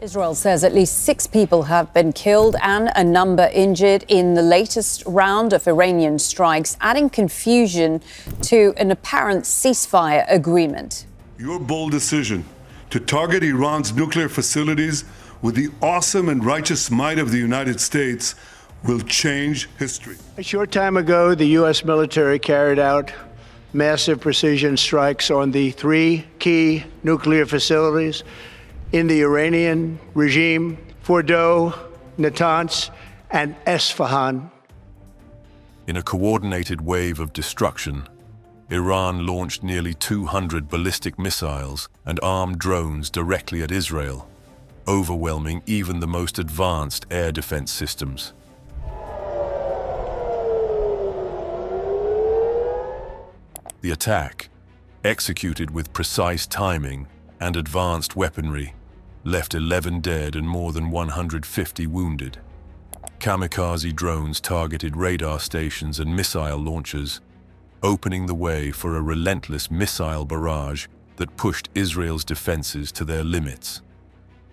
Israel says at least 6 people have been killed and a number injured in the latest round of Iranian strikes, adding confusion to an apparent ceasefire agreement. Your bold decision to target Iran's nuclear facilities with the awesome and righteous might of the United States will change history. A short time ago, the U.S. military carried out massive precision strikes on the 3 key nuclear facilities in the Iranian regime: Fordow, Natanz, and Esfahan. In a coordinated wave of destruction, Iran launched nearly 200 ballistic missiles and armed drones directly at Israel, overwhelming even the most advanced air defense systems. The attack, executed with precise timing and advanced weaponry, left 11 dead and more than 150 wounded. Kamikaze drones targeted radar stations and missile launchers, opening the way for a relentless missile barrage that pushed Israel's defenses to their limits.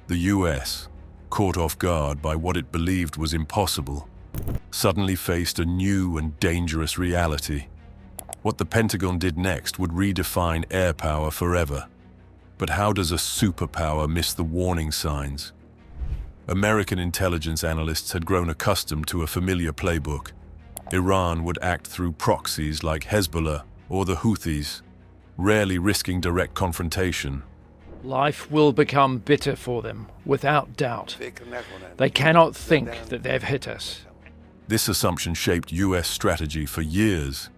The US, caught off guard by what it believed was impossible, suddenly faced a new and dangerous reality. What the Pentagon did next would redefine air power forever. But how does a superpower miss the warning signs? American intelligence analysts had grown accustomed to a familiar playbook. Iran would act through proxies like Hezbollah or the Houthis, rarely risking direct confrontation. Life will become bitter for them, without doubt. They cannot think that they've hit us. This assumption shaped US strategy for years,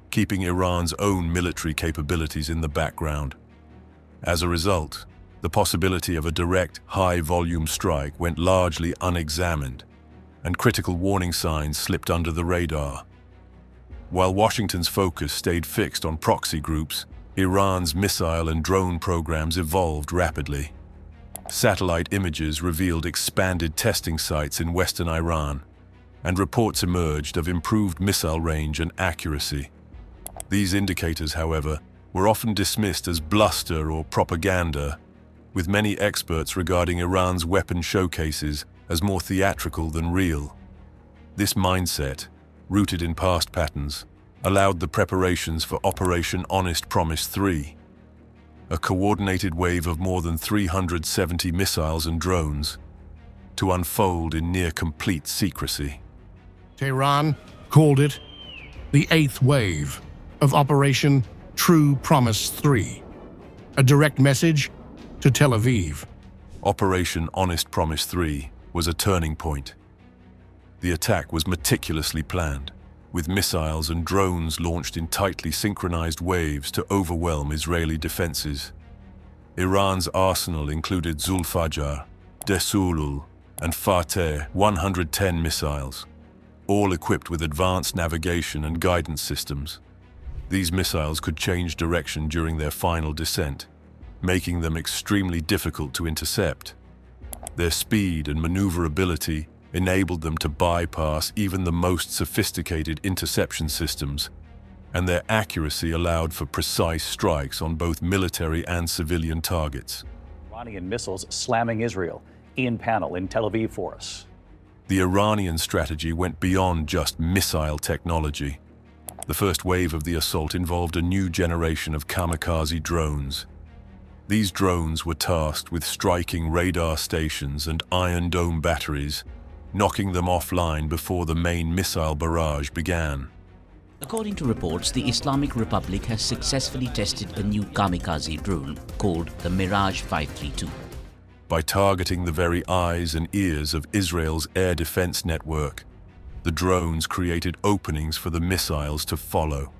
keeping Iran's own military capabilities in the background. As a result, the possibility of a direct, high-volume strike went largely unexamined, and critical warning signs slipped under the radar. While Washington's focus stayed fixed on proxy groups, Iran's missile and drone programs evolved rapidly. Satellite images revealed expanded testing sites in western Iran, and reports emerged of improved missile range and accuracy. These indicators, however, were often dismissed as bluster or propaganda, with many experts regarding Iran's weapon showcases as more theatrical than real. This mindset, rooted in past patterns, allowed the preparations for Operation Honest Promise 3, a coordinated wave of more than 370 missiles and drones, to unfold in near-complete secrecy. Tehran called it the 8th wave of Operation True Promise 3, a direct message to Tel Aviv. Operation Honest Promise 3 was a turning point. The attack was meticulously planned, with missiles and drones launched in tightly synchronized waves to overwhelm Israeli defenses. Iran's arsenal included Zulfajar, Desulul, and Fateh 110 missiles, all equipped with advanced navigation and guidance systems. These missiles could change direction during their final descent, making them extremely difficult to intercept. Their speed and maneuverability enabled them to bypass even the most sophisticated interception systems, and their accuracy allowed for precise strikes on both military and civilian targets. Iranian missiles slamming Israel. Ian Pannell in Tel Aviv for us. The Iranian strategy went beyond just missile technology. The first wave of the assault involved a new generation of kamikaze drones. These drones were tasked with striking radar stations and Iron Dome batteries, knocking them offline before the main missile barrage began. According to reports, the Islamic Republic has successfully tested a new kamikaze drone called the Mirage 532. By targeting the very eyes and ears of Israel's air defense network, the drones created openings for the missiles to follow.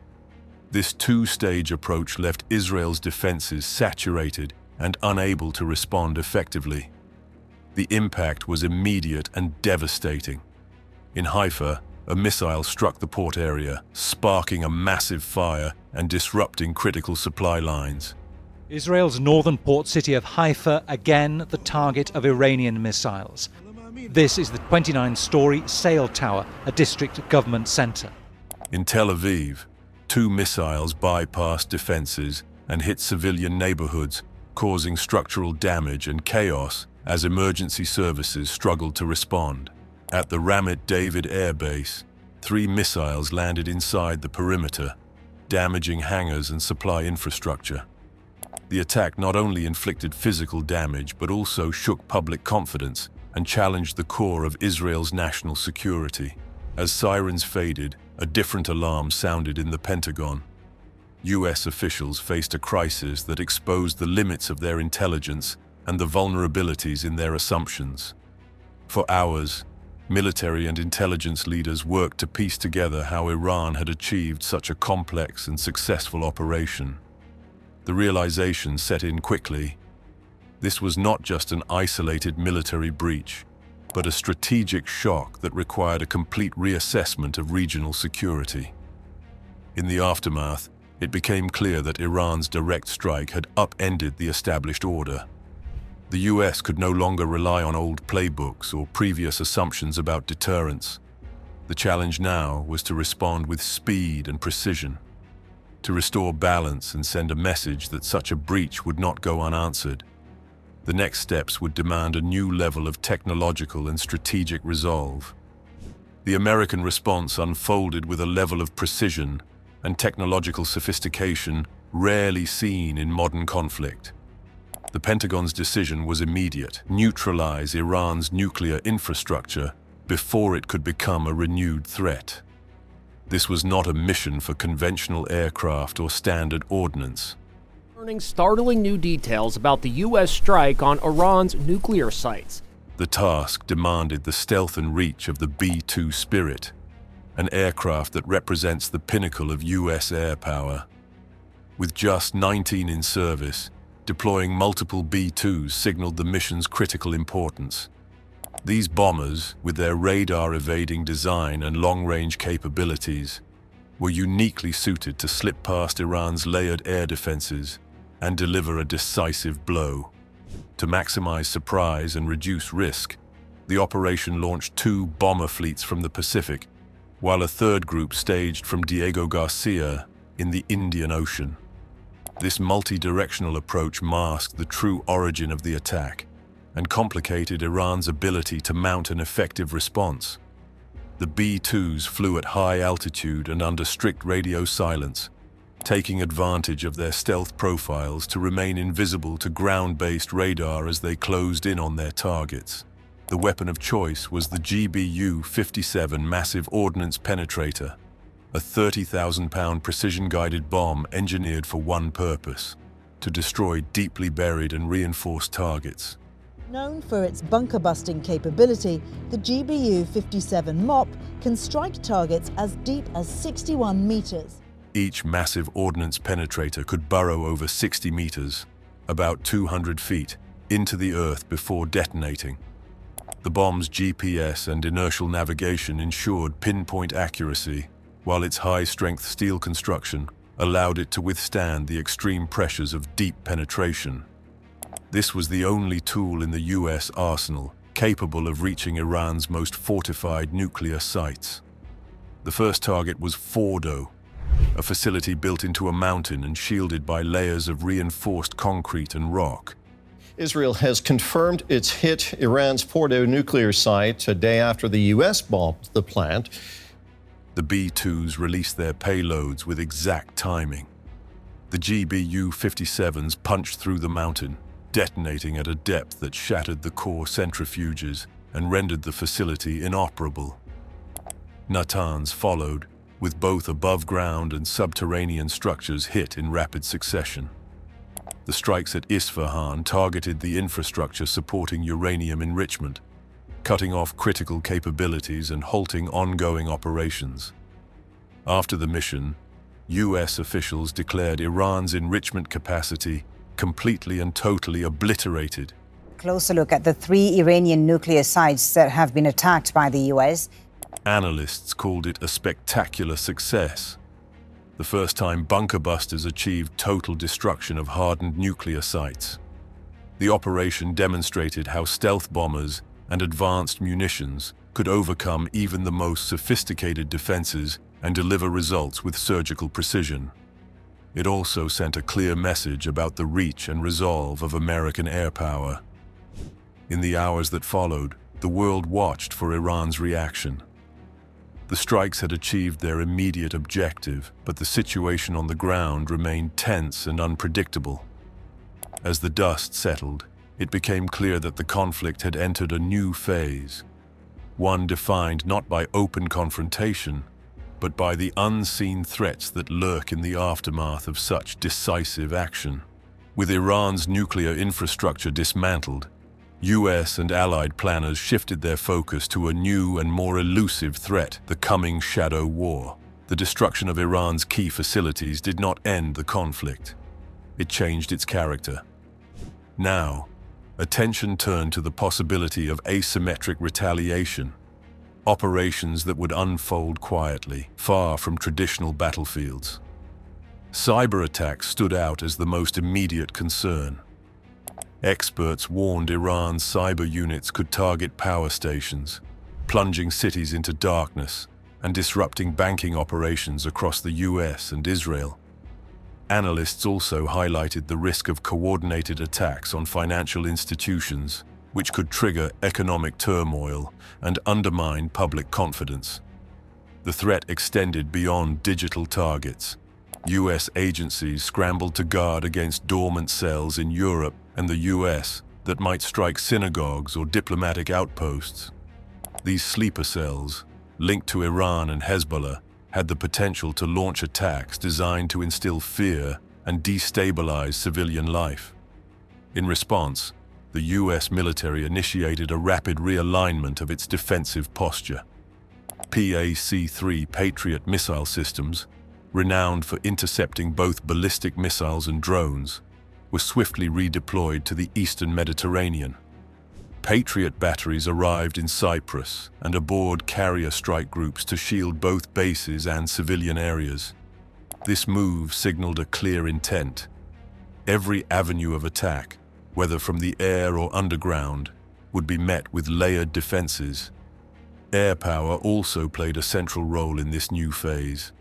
This two-stage approach left Israel's defenses saturated and unable to respond effectively. The impact was immediate and devastating. In Haifa, a missile struck the port area, sparking a massive fire and disrupting critical supply lines. Israel's northern port city of Haifa, again the target of Iranian missiles. This is the 29-story Sail Tower, a district government center. In Tel Aviv, 2 missiles bypassed defenses and hit civilian neighborhoods, causing structural damage and chaos as emergency services struggled to respond. At the Ramit David Air Base, 3 missiles landed inside the perimeter, damaging hangars and supply infrastructure. The attack not only inflicted physical damage but also shook public confidence and challenged the core of Israel's national security. As sirens faded, a different alarm sounded in the Pentagon. US officials faced a crisis that exposed the limits of their intelligence and the vulnerabilities in their assumptions. For hours, military and intelligence leaders worked to piece together how Iran had achieved such a complex and successful operation. The realization set in quickly. This was not just an isolated military breach, but a strategic shock that required a complete reassessment of regional security. In the aftermath, it became clear that Iran's direct strike had upended the established order. The US could no longer rely on old playbooks or previous assumptions about deterrence. The challenge now was to respond with speed and precision, to restore balance and send a message that such a breach would not go unanswered. The next steps would demand a new level of technological and strategic resolve. The American response unfolded with a level of precision and technological sophistication rarely seen in modern conflict. The Pentagon's decision was immediate: neutralize Iran's nuclear infrastructure before it could become a renewed threat. This was not a mission for conventional aircraft or standard ordnance. Learning startling new details about the U.S. strike on Iran's nuclear sites. The task demanded the stealth and reach of the B-2 Spirit, an aircraft that represents the pinnacle of U.S. air power. With just 19 in service, deploying multiple B-2s signaled the mission's critical importance. These bombers, with their radar-evading design and long-range capabilities, were uniquely suited to slip past Iran's layered air defenses and deliver a decisive blow. To maximize surprise and reduce risk, the operation launched 2 bomber fleets from the Pacific, while a third group staged from Diego Garcia in the Indian Ocean. This multi-directional approach masked the true origin of the attack and complicated Iran's ability to mount an effective response. The B-2s flew at high altitude and under strict radio silence, taking advantage of their stealth profiles to remain invisible to ground-based radar as they closed in on their targets. The weapon of choice was the GBU-57 Massive Ordnance Penetrator, a 30,000-pound precision-guided bomb engineered for one purpose: to destroy deeply buried and reinforced targets. Known for its bunker-busting capability, the GBU-57 MOP can strike targets as deep as 61 meters. Each massive ordnance penetrator could burrow over 60 meters, about 200 feet, into the earth before detonating. The bomb's GPS and inertial navigation ensured pinpoint accuracy, while its high-strength steel construction allowed it to withstand the extreme pressures of deep penetration. This was the only tool in the US arsenal capable of reaching Iran's most fortified nuclear sites. The first target was Fordo, a facility built into a mountain and shielded by layers of reinforced concrete and rock. Israel has confirmed it's hit Iran's Fordo nuclear site a day after the U.S. bombed the plant. The B-2s released their payloads with exact timing. The GBU-57s punched through the mountain, detonating at a depth that shattered the core centrifuges and rendered the facility inoperable. Natanz followed, with both above-ground and subterranean structures hit in rapid succession. The strikes at Isfahan targeted the infrastructure supporting uranium enrichment, cutting off critical capabilities and halting ongoing operations. After the mission, US officials declared Iran's enrichment capacity completely and totally obliterated. Closer look at the 3 Iranian nuclear sites that have been attacked by the US. Analysts called it a spectacular success. The first time bunker busters achieved total destruction of hardened nuclear sites. The operation demonstrated how stealth bombers and advanced munitions could overcome even the most sophisticated defenses and deliver results with surgical precision. It also sent a clear message about the reach and resolve of American air power. In the hours that followed, the world watched for Iran's reaction. The strikes had achieved their immediate objective, but the situation on the ground remained tense and unpredictable. As the dust settled, it became clear that the conflict had entered a new phase, one defined not by open confrontation, but by the unseen threats that lurk in the aftermath of such decisive action. With Iran's nuclear infrastructure dismantled, US and allied planners shifted their focus to a new and more elusive threat, the coming shadow war. The destruction of Iran's key facilities did not end the conflict. It changed its character. Now, attention turned to the possibility of asymmetric retaliation, operations that would unfold quietly, far from traditional battlefields. Cyber attacks stood out as the most immediate concern. Experts warned Iran's cyber units could target power stations, plunging cities into darkness and disrupting banking operations across the US and Israel. Analysts also highlighted the risk of coordinated attacks on financial institutions, which could trigger economic turmoil and undermine public confidence. The threat extended beyond digital targets. US agencies scrambled to guard against dormant cells in Europe and the US that might strike synagogues or diplomatic outposts. These sleeper cells, linked to Iran and Hezbollah, had the potential to launch attacks designed to instill fear and destabilize civilian life. In response, the US military initiated a rapid realignment of its defensive posture. PAC-3 Patriot missile systems, renowned for intercepting both ballistic missiles and drones, were swiftly redeployed to the eastern Mediterranean. Patriot batteries arrived in Cyprus and aboard carrier strike groups to shield both bases and civilian areas. This move signaled a clear intent. Every avenue of attack, whether from the air or underground, would be met with layered defenses. Air power also played a central role in this new phase.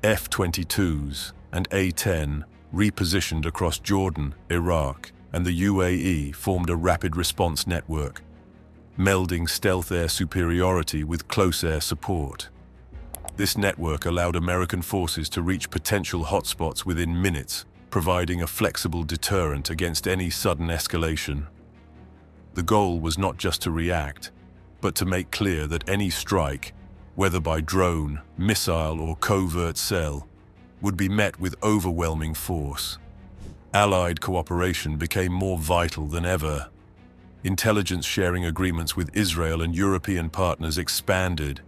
F-22s and A-10 repositioned across Jordan, Iraq, and the UAE formed a rapid response network, melding stealth air superiority with close air support. This network allowed American forces to reach potential hotspots within minutes, providing a flexible deterrent against any sudden escalation. The goal was not just to react, but to make clear that any strike, whether by drone, missile, or covert cell, would be met with overwhelming force. Allied cooperation became more vital than ever. Intelligence sharing agreements with Israel and European partners expanded,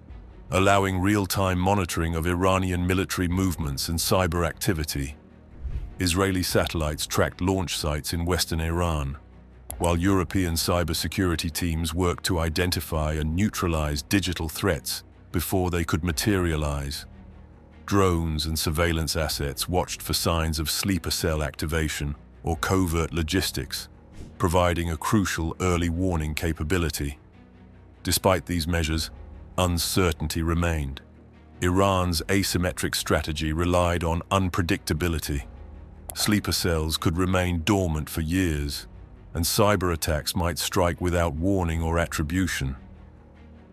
allowing real-time monitoring of Iranian military movements and cyber activity. Israeli satellites tracked launch sites in western Iran, while European cybersecurity teams worked to identify and neutralize digital threats before they could materialize. Drones and surveillance assets watched for signs of sleeper cell activation or covert logistics, providing a crucial early warning capability. Despite these measures, uncertainty remained. Iran's asymmetric strategy relied on unpredictability. Sleeper cells could remain dormant for years, and cyber attacks might strike without warning or attribution.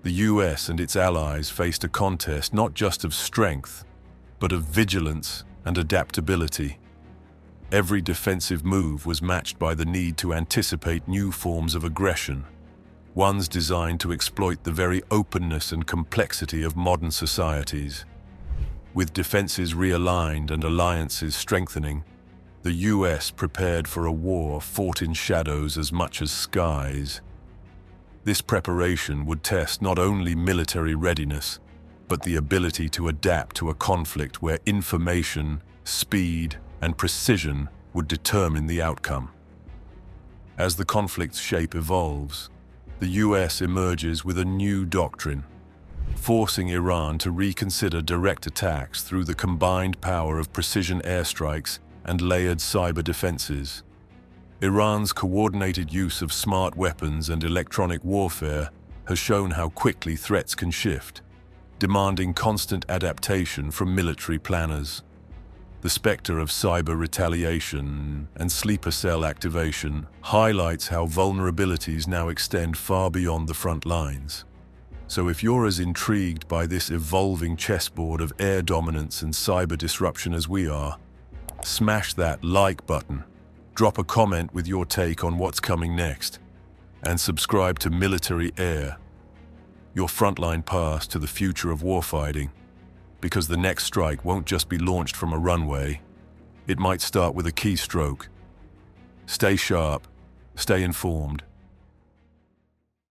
The US and its allies faced a contest not just of strength, but of vigilance and adaptability. Every defensive move was matched by the need to anticipate new forms of aggression, ones designed to exploit the very openness and complexity of modern societies. With defenses realigned and alliances strengthening, the US prepared for a war fought in shadows as much as skies. This preparation would test not only military readiness, but the ability to adapt to a conflict where information, speed, and precision would determine the outcome. As the conflict's shape evolves, the US emerges with a new doctrine, forcing Iran to reconsider direct attacks through the combined power of precision airstrikes and layered cyber defenses. Iran's coordinated use of smart weapons and electronic warfare has shown how quickly threats can shift, demanding constant adaptation from military planners. The specter of cyber retaliation and sleeper cell activation highlights how vulnerabilities now extend far beyond the front lines. So if you're as intrigued by this evolving chessboard of air dominance and cyber disruption as we are, smash that like button, drop a comment with your take on what's coming next, and subscribe to Military Air, your frontline pass to the future of warfighting. Because the next strike won't just be launched from a runway, it might start with a keystroke. Stay sharp, stay informed,